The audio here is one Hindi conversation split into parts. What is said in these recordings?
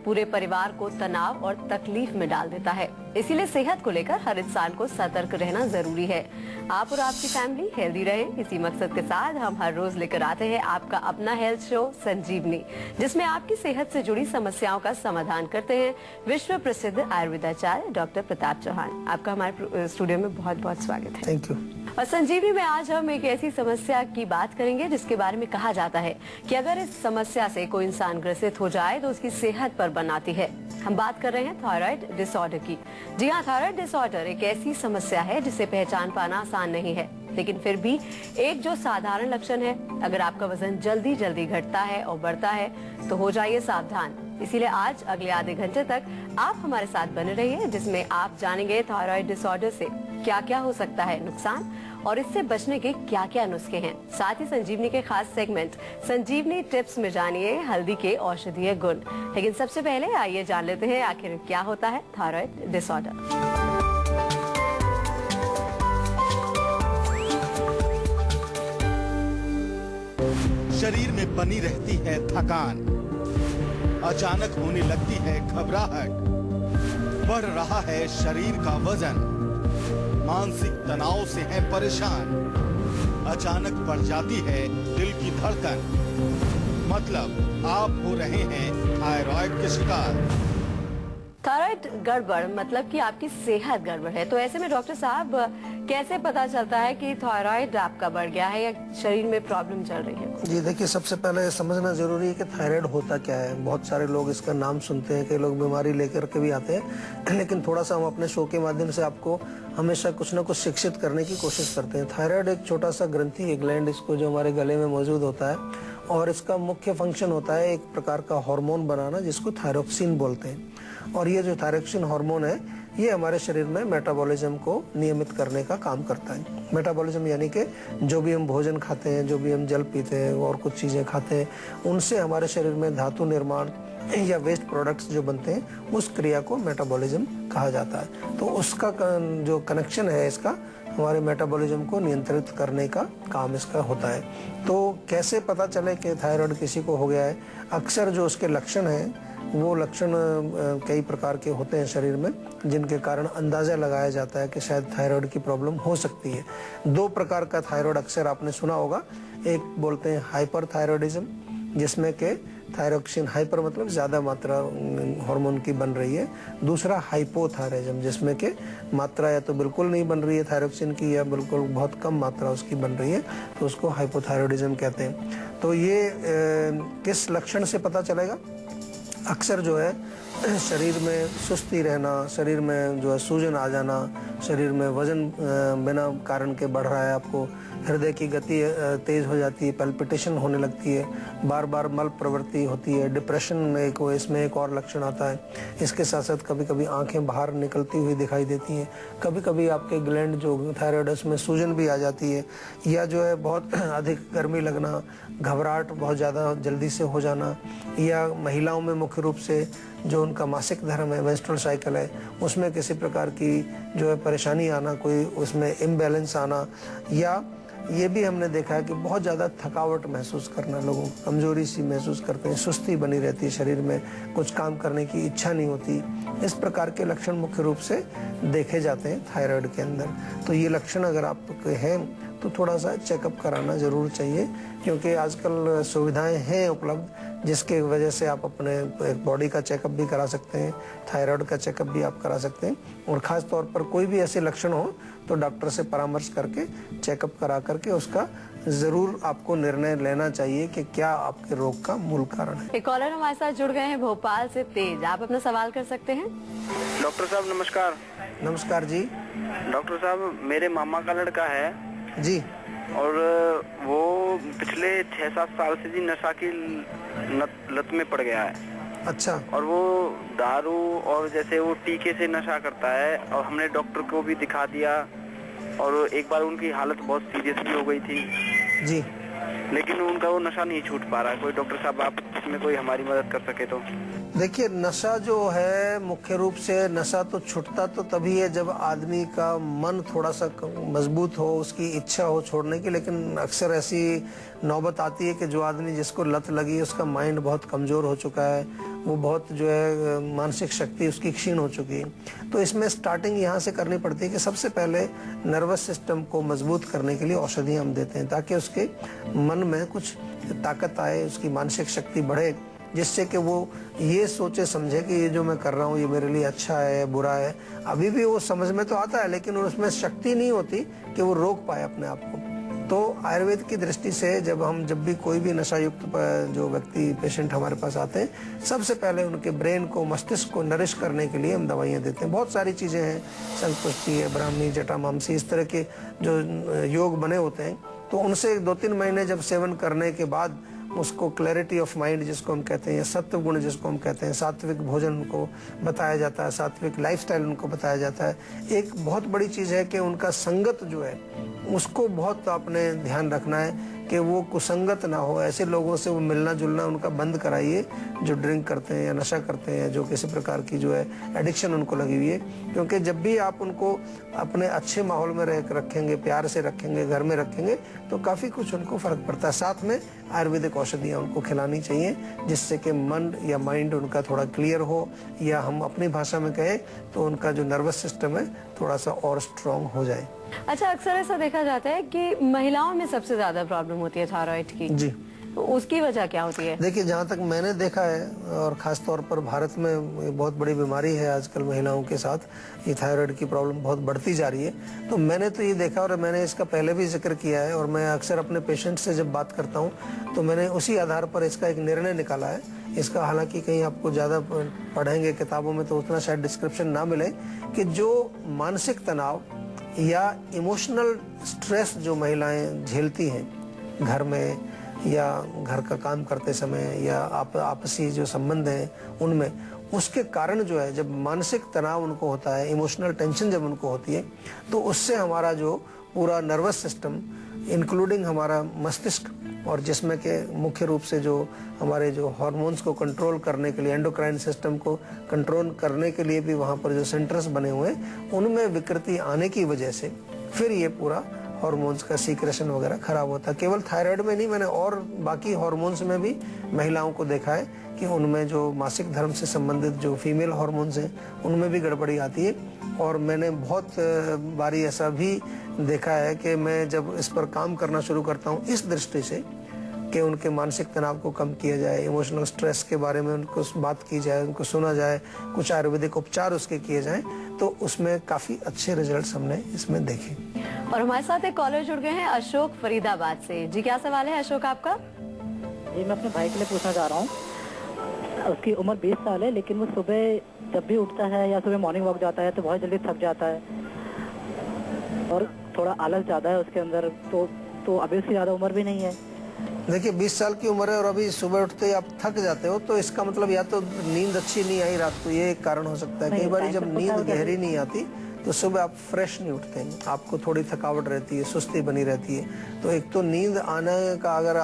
पूरे परिवार को तनाव और तकलीफ में डाल देता है। इसीलिए सेहत को लेकर हर इंसान को सतर्क रहना जरूरी है। आप और आपकी फैमिली हेल्दी रहे, इसी मकसद के साथ हम हर रोज लेकर आते हैं आपका अपना हेल्थ शो संजीवनी, जिसमें आपकी सेहत से जुड़ी समस्याओं का समाधान करते हैं विश्व प्रसिद्ध आयुर्वेदाचार्य डॉक्टर प्रताप चौहान। आपका हमारे स्टूडियो में बहुत बहुत स्वागत है। Thank you. और संजीवनी में आज हम एक ऐसी समस्या की बात करेंगे जिसके बारे में कहा जाता है कि अगर इस समस्या से कोई इंसान ग्रसित हो जाए तो उसकी सेहत पर बनाती है। हम बात कर रहे हैं थायराइड डिसऑर्डर की। जी हाँ, थायराइड डिसऑर्डर एक ऐसी समस्या है जिसे पहचान पाना आसान नहीं है, लेकिन फिर भी एक जो साधारण लक्षण है, अगर आपका वजन जल्दी जल्दी घटता है और बढ़ता है तो हो जाइए सावधान। इसीलिए आज अगले आधे घंटे तक आप हमारे साथ बने रहिए, जिसमें आप जानेंगे थायराइड डिसऑर्डर से क्या क्या हो सकता है नुकसान और इससे बचने के क्या क्या नुस्खे हैं। साथ ही संजीवनी के खास सेगमेंट संजीवनी टिप्स में जानिए हल्दी के औषधीय गुण। लेकिन सबसे पहले आइए जान लेते हैं आखिर क्या होता है थायराइड डिसऑर्डर। शरीर में बनी रहती है थकान, अचानक होने लगती है घबराहट, बढ़ रहा है शरीर का वजन, मानसिक तनाव से है परेशान, अचानक बढ़ जाती है दिल की धड़कन, मतलब आप हो रहे हैं थायराइड के शिकार। थायराइड गड़बड़ मतलब कि आपकी सेहत गड़बड़ है। तो ऐसे में डॉक्टर साहब कैसे पता चलता है कि थायराइड आपका बढ़ गया है या शरीर में प्रॉब्लम चल रही है? जी देखिए, सबसे पहले समझना जरूरी है कि थायराइड होता क्या है। बहुत सारे लोग इसका नाम सुनते हैं, कई लोग बीमारी लेकर के भी आते हैं, लेकिन थोड़ा सा हम अपने शो के माध्यम से आपको हमेशा कुछ न कुछ शिक्षित करने की कोशिश करते हैं। थायराइड एक छोटा सा ग्रंथि, एक ग्लैंड इसको जो हमारे गले में मौजूद होता है, और इसका मुख्य फंक्शन होता है एक प्रकार का हार्मोन बनाना जिसको थायरोक्सिन बोलते हैं। और ये जो थायरोक्सिन हार्मोन है ये हमारे शरीर में मेटाबॉलिज्म को नियमित करने का काम करता है। मेटाबॉलिज्म यानी कि जो भी हम भोजन खाते हैं, जो भी हम जल पीते हैं और कुछ चीज़ें खाते हैं, उनसे हमारे शरीर में धातु निर्माण या वेस्ट प्रोडक्ट्स जो बनते हैं उस क्रिया को मेटाबॉलिज्म कहा जाता है। तो उसका जो कनेक्शन है इसका हमारे मेटाबॉलिज्म को नियंत्रित करने का काम इसका होता है। तो कैसे पता चले कि थायराइड किसी को हो गया है? अक्सर जो उसके लक्षण हैं वो लक्षण कई प्रकार के होते हैं शरीर में, जिनके कारण अंदाज़ा लगाया जाता है कि शायद थायराइड की प्रॉब्लम हो सकती है। दो प्रकार का थायराइड अक्सर आपने सुना होगा। एक बोलते हैं हाइपर थायराइडिज्म, जिसमें कि थायरोक्सिन, हाइपर मतलब ज़्यादा मात्रा हार्मोन की बन रही है। दूसरा हाइपोथायराइडिज्म, जिसमें कि मात्रा या तो बिल्कुल नहीं बन रही है थायरोक्सिन की या बिल्कुल बहुत कम मात्रा उसकी बन रही है, तो उसको हाइपोथायराइडिज्म कहते हैं। तो ये किस लक्षण से पता चलेगा? अक्सर जो है शरीर में सुस्ती रहना, शरीर में जो है सूजन आ जाना, शरीर में वजन बिना कारण के बढ़ रहा है, आपको हृदय की गति तेज हो जाती है, पैल्पिटेशन होने लगती है, बार बार मल प्रवृत्ति होती है, डिप्रेशन में इसमें एक और लक्षण आता है। इसके साथ साथ कभी कभी आंखें बाहर निकलती हुई दिखाई देती हैं, कभी कभी आपके ग्लैंड जो थायराइड में सूजन भी आ जाती है, या जो है बहुत अधिक गर्मी लगना, घबराहट बहुत ज़्यादा जल्दी से हो जाना, या महिलाओं में मुख्य रूप से जो उनका मासिक धर्म है, मेंस्ट्रुअल साइकिल है, उसमें किसी प्रकार की जो है परेशानी आना, कोई उसमें इम्बैलेंस आना, या ये भी हमने देखा है कि बहुत ज़्यादा थकावट महसूस करना, लोगों को कमजोरी सी महसूस करते हैं, सुस्ती बनी रहती है शरीर में, कुछ काम करने की इच्छा नहीं होती। इस प्रकार के लक्षण मुख्य रूप से देखे जाते हैं थायराइड के अंदर। तो ये लक्षण अगर आपके हैं तो थोड़ा सा चेकअप कराना जरूर चाहिए, क्योंकि आजकल सुविधाएं हैं उपलब्ध जिसके वजह से आप अपने बॉडी का चेकअप भी करा सकते हैं, थायराइड का चेकअप भी आप करा सकते हैं। और ख़ास तौर पर कोई भी ऐसे लक्षण हो तो डॉक्टर से परामर्श करके चेकअप करा करके उसका जरूर आपको निर्णय लेना चाहिए कि क्या आपके रोग का मूल कारण है। एक कॉलर हमारे साथ जुड़ गए हैं भोपाल से, तेज। आप अपना सवाल कर सकते हैं। डॉक्टर साहब नमस्कार। नमस्कार जी। डॉक्टर साहब, मेरे मामा का लड़का है जी, और वो पिछले 6-7 साल से जी नशा की लत में पड़ गया है। अच्छा। और वो दारू और जैसे वो टीके से नशा करता है, और हमने डॉक्टर को भी दिखा दिया, और एक बार उनकी हालत बहुत सीरियस भी हो गई थी जी, लेकिन उनका वो नशा नहीं छूट पा रहा है। कोई डॉक्टर साहब आप इसमें कोई हमारी मदद कर सके तो। देखिए, नशा जो है मुख्य रूप से नशा तो छूटता तो तभी है जब आदमी का मन थोड़ा सा मजबूत हो, उसकी इच्छा हो छोड़ने की। लेकिन अक्सर ऐसी नौबत आती है कि जो आदमी जिसको लत लगी उसका माइंड बहुत कमजोर हो चुका है, वो बहुत जो है मानसिक शक्ति उसकी क्षीण हो चुकी है। तो इसमें स्टार्टिंग यहाँ से करनी पड़ती है कि सबसे पहले नर्वस सिस्टम को मजबूत करने के लिए औषधियाँ हम देते हैं ताकि उसके मन में कुछ ताकत आए, उसकी मानसिक शक्ति बढ़े, जिससे कि वो ये सोचे समझे कि ये जो मैं कर रहा हूँ ये मेरे लिए अच्छा है बुरा है। अभी भी वो समझ में तो आता है लेकिन उसमें शक्ति नहीं होती कि वो रोक पाए अपने आप को। तो आयुर्वेद की दृष्टि से जब भी कोई भी नशा युक्त जो व्यक्ति पेशेंट हमारे पास आते हैं, सबसे पहले उनके ब्रेन को, मस्तिष्क को नरिश करने के लिए हम दवाइयाँ देते हैं। बहुत सारी चीज़ें हैं, संपुष्टि है, ब्राह्मी, जटामांसी, इस तरह के जो योग बने होते हैं। तो उनसे 2-3 महीने जब सेवन करने के बाद उसको क्लैरिटी ऑफ माइंड जिसको हम कहते हैं, या सत्व गुण जिसको हम कहते हैं, सात्विक भोजन उनको बताया जाता है, सात्विक लाइफस्टाइल उनको बताया जाता है। एक बहुत बड़ी चीज़ है कि उनका संगत जो है उसको बहुत आपने ध्यान रखना है कि वो कुसंगत ना हो। ऐसे लोगों से वो मिलना जुलना उनका बंद कराइए जो ड्रिंक करते हैं या नशा करते हैं, जो किसी प्रकार की जो है एडिक्शन उनको लगी हुई है। क्योंकि जब भी आप उनको अपने अच्छे माहौल में रखेंगे, प्यार से रखेंगे, घर में रखेंगे, तो काफ़ी कुछ उनको फर्क पड़ता है। साथ में आयुर्वेदिक औषधियाँ उनको खिलानी चाहिए जिससे कि मन या माइंड उनका थोड़ा क्लियर हो, या हम अपनी भाषा में कहें तो उनका जो नर्वस सिस्टम है थोड़ा सा और स्ट्रांग हो जाए। अच्छा, अक्सर ऐसा देखा जाता है कि महिलाओं में सबसे ज्यादा प्रॉब्लम होती है थायराइड की। जी, तो उसकी वजह क्या होती है? देखिए, जहाँ तक मैंने देखा है, और ख़ास तौर पर भारत में ये बहुत बड़ी बीमारी है आजकल महिलाओं के साथ, ये थायराइड की प्रॉब्लम बहुत बढ़ती जा रही है। तो मैंने तो ये देखा, और मैंने इसका पहले भी जिक्र किया है, और मैं अक्सर अपने पेशेंट से जब बात करता हूँ तो मैंने उसी आधार पर इसका एक निर्णय निकाला है। इसका हालांकि कहीं आपको ज़्यादा पढ़ेंगे किताबों में तो उतना शायद डिस्क्रिप्शन ना मिले, कि जो मानसिक तनाव या इमोशनल स्ट्रेस जो महिलाएं झेलती हैं घर में या घर का काम करते समय या आपसी जो संबंध हैं उनमें, उसके कारण जो है जब मानसिक तनाव उनको होता है, इमोशनल टेंशन जब उनको होती है, तो उससे हमारा जो पूरा नर्वस सिस्टम इंक्लूडिंग हमारा मस्तिष्क, और जिसमें के मुख्य रूप से जो हमारे जो हार्मोन्स को कंट्रोल करने के लिए, एंडोक्राइन सिस्टम को कंट्रोल करने के लिए भी वहाँ पर जो सेंटर्स बने हुए हैं, उनमें विकृति आने की वजह से फिर ये पूरा हार्मोन्स का सीक्रेशन वगैरह खराब होता है। केवल थायराइड में नहीं, मैंने और बाकी हार्मोन्स में भी महिलाओं को देखा है कि उनमें जो मासिक धर्म से संबंधित जो फीमेल हार्मोन्स हैं उनमें भी गड़बड़ी आती है। और मैंने बहुत बारी ऐसा भी देखा है कि मैं जब इस पर काम करना शुरू करता हूँ इस दृष्टि से कि उनके मानसिक तनाव को कम किया जाए, इमोशनल स्ट्रेस के बारे में उनको बात की जाए, उनको सुना जाए, कुछ आयुर्वेदिक उपचार उसके किए जाएं, तो उसमें काफ़ी अच्छे रिजल्ट्स हमने इसमें देखे। और हमारे साथ एक कॉलर जुड़ गए हैं, अशोक फरीदाबाद से। जी, क्या सवाल है अशोक आपका? जी, मैं अपने भाई के लिए पूछना चाह रहा हूँ। उसकी उम्र 20 साल है, लेकिन वो सुबह जब भी उठता है या सुबह मॉर्निंग वॉक जाता है तो बहुत जल्दी थक जाता है और थोड़ा आलस ज़्यादा है उसके अंदर। तो अभी उसकी ज़्यादा उम्र भी नहीं है। देखिए, 20 साल की उम्र है और अभी सुबह उठते ही आप थक जाते हो, तो इसका मतलब या तो नींद अच्छी नहीं आई रात को, ये एक कारण हो सकता है। कई बार जब नींद गहरी नहीं आती तो सुबह आप फ्रेश नहीं उठते हैं, आपको थोड़ी थकावट रहती है, सुस्ती बनी रहती है। तो एक तो नींद आने का अगर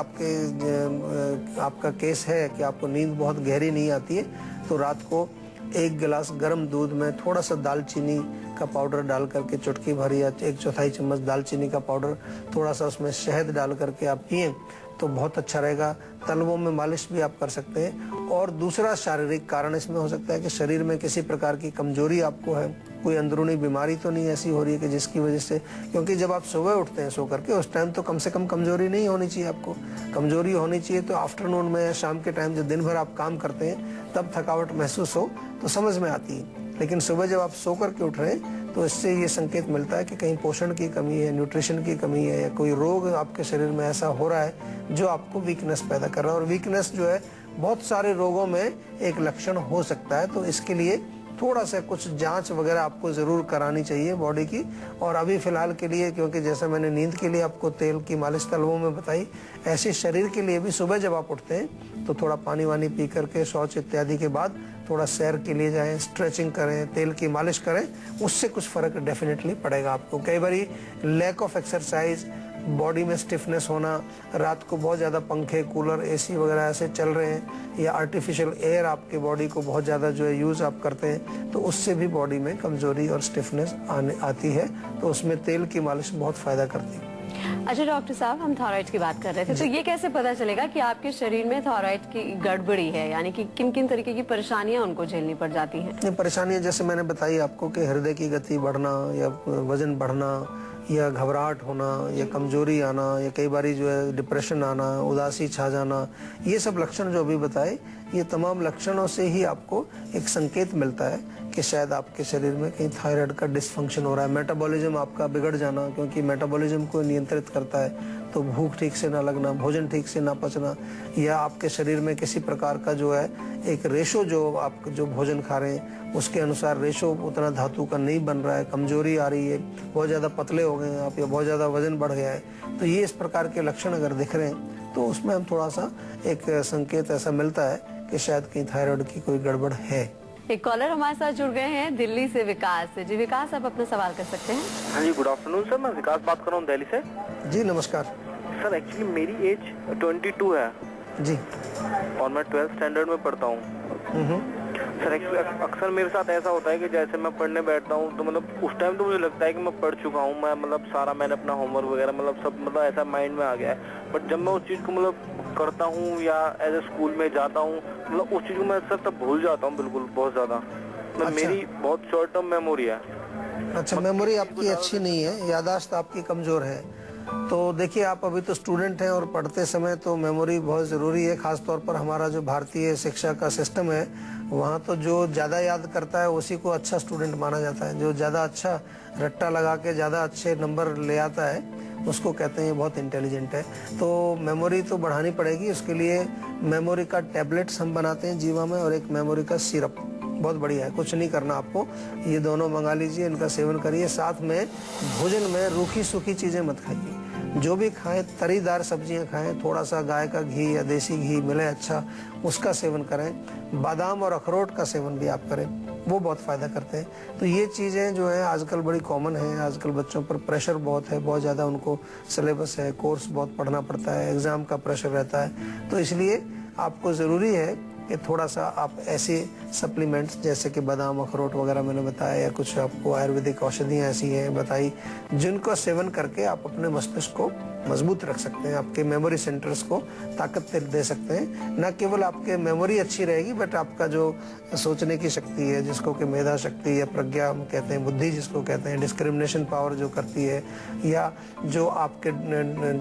आपका केस है कि आपको नींद बहुत गहरी नहीं आती है, तो रात को 1 गिलास गर्म दूध में थोड़ा सा दालचीनी का पाउडर डाल करके, चुटकी भर या 1/4 चम्मच दालचीनी का पाउडर, थोड़ा सा उसमें शहद डाल करके आप पिए तो बहुत अच्छा रहेगा। तलवों में मालिश भी आप कर सकते हैं। और दूसरा शारीरिक कारण इसमें हो सकता है कि शरीर में किसी प्रकार की कमजोरी आपको है, कोई अंदरूनी बीमारी तो नहीं ऐसी हो रही है कि जिसकी वजह से, क्योंकि जब आप सुबह उठते हैं सो करके उस टाइम तो कम से कम कमजोरी नहीं होनी चाहिए। आपको कमजोरी होनी चाहिए तो आफ्टरनून में या शाम के टाइम जब दिन भर आप काम करते हैं तब थकावट महसूस हो तो समझ में आती है। लेकिन सुबह जब आप सो करके उठ रहे हैं तो इससे ये संकेत मिलता है कि कहीं पोषण की कमी है, न्यूट्रिशन की कमी है, या कोई रोग आपके शरीर में ऐसा हो रहा है जो आपको वीकनेस पैदा कर रहा है। और वीकनेस जो है बहुत सारे रोगों में एक लक्षण हो सकता है। तो इसके लिए थोड़ा सा कुछ जांच वगैरह आपको ज़रूर करानी चाहिए बॉडी की। और अभी फ़िलहाल के लिए, क्योंकि जैसे मैंने नींद के लिए आपको तेल की मालिश तलवों में बताई, ऐसे शरीर के लिए भी सुबह जब आप उठते हैं तो थोड़ा पानी वानी पी करके, शौच इत्यादि के बाद थोड़ा सैर के लिए जाएं, स्ट्रेचिंग करें, तेल की मालिश करें, उससे कुछ फ़र्क डेफिनेटली पड़ेगा आपको। कई बारी लैक ऑफ एक्सरसाइज, बॉडी में स्टिफनेस होना, रात को बहुत ज़्यादा पंखे, कूलर, एसी वगैरह ऐसे चल रहे हैं, या आर्टिफिशियल एयर आपके बॉडी को बहुत ज़्यादा जो है यूज़ आप करते हैं, तो उससे भी बॉडी में कमज़ोरी और स्टिफनेस आती है। तो उसमें तेल की मालिश बहुत फ़ायदा करती है। अच्छा डॉक्टर साहब, हम थायराइड की बात कर रहे थे, तो ये कैसे पता चलेगा कि आपके शरीर में थायराइड की गड़बड़ी है, यानी कि किन किन तरीके की परेशानियां उनको झेलनी पड़ जाती हैं? ये परेशानियां जैसे मैंने बताई आपको कि हृदय की गति बढ़ना या वजन बढ़ना या घबराहट होना या कमजोरी आना या कई बारी जो है डिप्रेशन आना, उदासी छा जाना, ये सब लक्षण जो अभी बताए, ये तमाम लक्षणों से ही आपको एक संकेत मिलता है कि शायद आपके शरीर में कहीं थायराइड का डिसफंक्शन हो रहा है। मेटाबॉलिज्म आपका बिगड़ जाना, क्योंकि मेटाबॉलिज्म को नियंत्रित करता है, तो भूख ठीक से ना लगना, भोजन ठीक से ना पचना, या आपके शरीर में किसी प्रकार का जो है एक रेशो जो आप जो भोजन खा रहे हैं उसके अनुसार रेशो उतना धातु का नहीं बन रहा है, कमजोरी आ रही है, बहुत ज़्यादा पतले हो गए हैं आप या बहुत ज़्यादा वजन बढ़ गया है, तो ये इस प्रकार के लक्षण अगर दिख रहे हैं तो उसमें हम थोड़ा सा एक संकेत ऐसा मिलता है कि शायद कहीं थायराइड की कोई गड़बड़ है। एक कॉलर हमारे साथ जुड़ गए हैं दिल्ली से, विकास से। जी विकास, आप अपना सवाल कर सकते हैं। हाँ जी, गुड आफ्टरनून सर, मैं विकास बात कर रहा हूँ दिल्ली से। जी नमस्कार। सर एक्चुअली मेरी एज 22 है जी। और मैं 12th स्टैंडर्ड में पढ़ता हूँ। सर एक्चुअली अक्सर मेरे साथ ऐसा होता है कि जैसे मैं पढ़ने बैठता हूँ तो मतलब उस टाइम तो मुझे लगता है कि मैं पढ़ चुका हूँ, मैं मतलब सारा मैंने अपना होमवर्क वगैरह मतलब सब मतलब ऐसा माइंड में आ गया है, बट जब मैं उस चीज़ को मतलब करता हूँ या एज ए स्कूल में जाता हूँ मतलब उस चीज़ को मैं सर तब भूल जाता हूँ बिल्कुल, बहुत ज़्यादा। मतलब अच्छा। मेरी बहुत शॉर्ट टर्म मेमोरी है। अच्छा, मेमोरी आपकी अच्छी नहीं है, याददाश्त आपकी कमजोर है। तो देखिए, आप अभी तो स्टूडेंट हैं और पढ़ते समय तो मेमोरी बहुत ज़रूरी है, खासतौर पर हमारा जो भारतीय शिक्षा का सिस्टम है वहाँ तो जो ज़्यादा याद करता है उसी को अच्छा स्टूडेंट माना जाता है। जो ज़्यादा अच्छा रट्टा लगा के ज़्यादा अच्छे नंबर ले आता है उसको कहते हैं ये बहुत इंटेलिजेंट है। तो मेमोरी तो बढ़ानी पड़ेगी, उसके लिए मेमोरी का टैबलेट्स हम बनाते हैं जीवा में, और एक मेमोरी का सिरप बहुत बढ़िया है। कुछ नहीं करना आपको, ये दोनों मंगा लीजिए, इनका सेवन करिए। साथ में भोजन में रूखी सूखी चीज़ें मत खाइए, जो भी खाएं तरीदार सब्जियां खाएं, थोड़ा सा गाय का घी या देसी घी मिले अच्छा उसका सेवन करें। बादाम और अखरोट का सेवन भी आप करें, वो बहुत फ़ायदा करते हैं। तो ये चीज़ें जो है आजकल बड़ी कॉमन है। आजकल बच्चों पर प्रेशर बहुत है, बहुत ज़्यादा उनको सिलेबस है, कोर्स बहुत पढ़ना पड़ता है, एग्ज़ाम का प्रेशर रहता है, तो इसलिए आपको ज़रूरी है कि थोड़ा सा आप ऐसे सप्लीमेंट्स जैसे कि बादाम अखरोट वगैरह मैंने बताया, या कुछ आपको आयुर्वेदिक औषधियाँ ऐसी हैं बताई जिनको सेवन करके आप अपने मस्तिष्क को मजबूत रख सकते हैं, आपके मेमोरी सेंटर्स को ताकत दे सकते हैं। न केवल आपके मेमोरी अच्छी रहेगी बट आपका जो सोचने की शक्ति है, जिसको कि मेधा शक्ति या प्रज्ञा हम कहते हैं, बुद्धि जिसको कहते हैं, डिस्क्रिमिनेशन पावर जो करती है, या जो आपके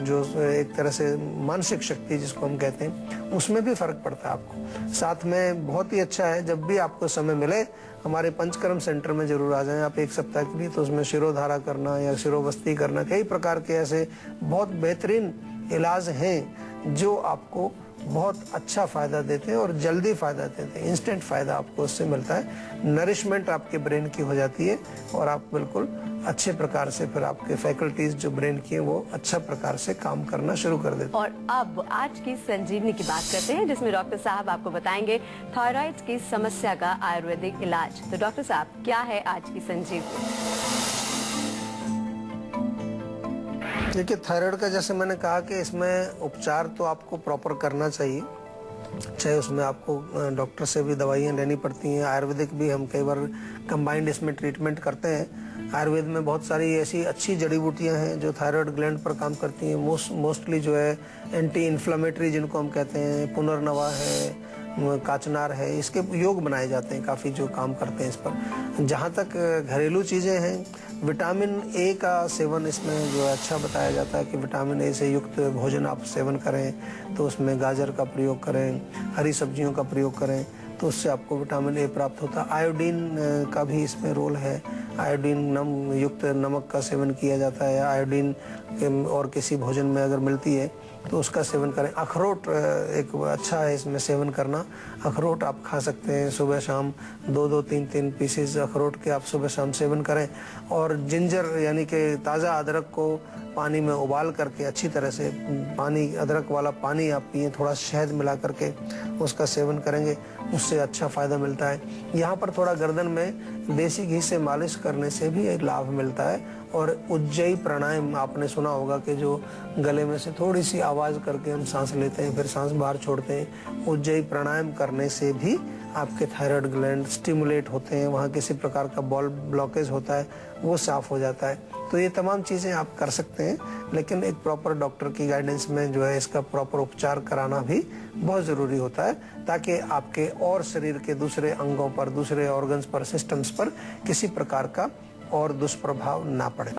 जो एक तरह से मानसिक शक्ति जिसको हम कहते हैं, उसमें भी फर्क पड़ता है आपको। साथ में बहुत ही अच्छा है जब भी आपको समय मिले हमारे पंचकर्म सेंटर में जरूर आ जाएं आप एक सप्ताह के लिए। तो उसमें शिरोधारा करना या शिरोबस्ती करना, कई प्रकार के ऐसे बहुत बेहतरीन इलाज हैं जो आपको बहुत अच्छा फ़ायदा देते हैं और जल्दी फ़ायदा देते हैं, इंस्टेंट फ़ायदा आपको उससे मिलता है। नरिशमेंट आपके ब्रेन की हो जाती है और आप बिल्कुल अच्छे प्रकार से फिर आपके फैकल्टीज जो ब्रेन की है वो अच्छा प्रकार से काम करना शुरू कर देते हैं। और अब आज की संजीवनी की बात करते हैं, जिसमें डॉक्टर साहब आपको बताएंगे थायराइड की समस्या का आयुर्वेदिक इलाज। तो डॉक्टर साहब, क्या है आज की संजीवनी? देखिए, थायराइड का जैसे मैंने कहा कि इसमें उपचार तो आपको प्रॉपर करना चाहिए, चाहे उसमें आपको डॉक्टर से भी दवाइयाँ लेनी पड़ती हैं, आयुर्वेदिक भी हम कई बार कंबाइंड इसमें ट्रीटमेंट करते हैं। आयुर्वेद में बहुत सारी ऐसी अच्छी जड़ी बूटियाँ हैं जो थायराइड ग्लैंड पर काम करती हैं। मोस्टली जो है एंटी इन्फ्लामेटरी जिनको हम कहते हैं, पुनर्नवा है, काचनार है, इसके योग बनाए जाते हैं काफ़ी जो काम करते हैं इस पर। जहाँ तक घरेलू चीज़ें हैं, विटामिन ए का सेवन इसमें जो है अच्छा बताया जाता है कि विटामिन ए से युक्त भोजन आप सेवन करें, तो उसमें गाजर का प्रयोग करें, हरी सब्जियों का प्रयोग करें, तो उससे आपको विटामिन ए प्राप्त होता है। आयोडीन का भी इसमें रोल है, आयोडीन युक्त नमक का सेवन किया जाता है, आयोडीन और किसी भोजन में अगर मिलती है तो उसका सेवन करें। अखरोट एक अच्छा है इसमें सेवन करना, अखरोट आप खा सकते हैं सुबह शाम, 2-2, 3-3 पीसेस अखरोट के आप सुबह शाम सेवन करें। और जिंजर यानी कि ताज़ा अदरक को पानी में उबाल करके अच्छी तरह से अदरक वाला पानी आप पिए, थोड़ा शहद मिला करके उसका सेवन करेंगे, उससे अच्छा फ़ायदा मिलता है। यहाँ पर थोड़ा गर्दन में देसी घी से मालिश करने से भी एक लाभ मिलता है। और उज्जयी प्राणायाम आपने सुना होगा कि जो गले में से थोड़ी सी आवाज़ करके हम सांस लेते हैं फिर सांस बाहर छोड़ते हैं, उज्जयी प्राणायाम करने से भी आपके थायराइड ग्लैंड स्टिमुलेट होते हैं, वहाँ किसी प्रकार का बॉल ब्लॉकेज होता है वो साफ हो जाता है। तो ये तमाम चीज़ें आप कर सकते हैं, लेकिन एक प्रॉपर डॉक्टर की गाइडेंस में जो है इसका प्रॉपर उपचार कराना भी बहुत ज़रूरी होता है, ताकि आपके और शरीर के दूसरे अंगों पर, दूसरे ऑर्गन्स पर, सिस्टम्स पर किसी प्रकार का और दुष्प्रभाव ना पड़े।